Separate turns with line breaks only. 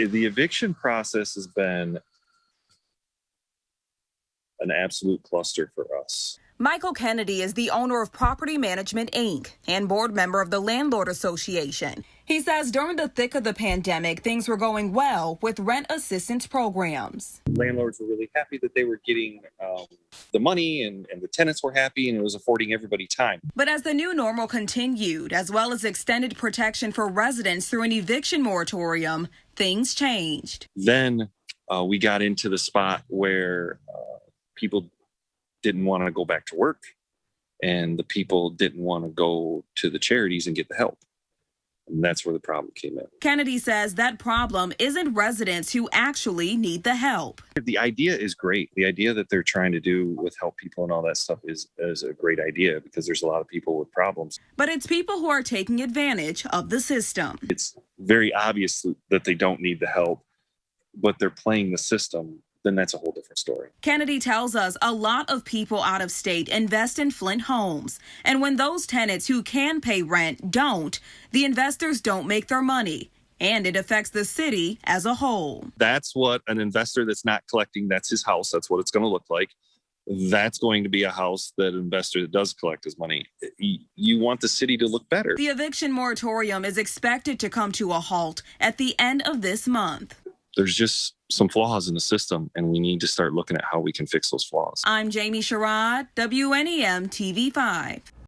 The eviction process has been an absolute cluster for us.
Michael Kennedy is the owner of Property Management, Inc. and board member of the Landlord Association. He says during the thick of the pandemic, things were going well with rent assistance programs.
Landlords were really happy that they were getting the money and the tenants were happy and it was affording everybody time.
But as the new normal continued, as well as extended protection for residents through an eviction moratorium, things changed.
Then we got into the spot where people didn't want to go back to work and the people didn't want to go to the charities and get the help. And that's where the problem came in.
Kennedy says that problem isn't residents who actually need the help.
The idea is great. The idea that they're trying to do with help people and all that stuff is a great idea because there's a lot of people with problems.
But it's people who are taking advantage of the system.
It's very obvious that they don't need the help, but they're playing the system. Then that's a whole different story.
Kennedy tells us a lot of people out of state invest in Flint homes. And when those tenants who can pay rent don't, the investors don't make their money. And it affects the city as a whole.
That's what an investor that's not collecting, that's his house. That's what it's going to look like. That's going to be a house that an investor that does collect his money. You want the city to look better.
The eviction moratorium is expected to come to a halt at the end of this month.
There's just some flaws in the system, and we need to start looking at how we can fix those flaws.
I'm Jamie Sherrod, WNEM TV5.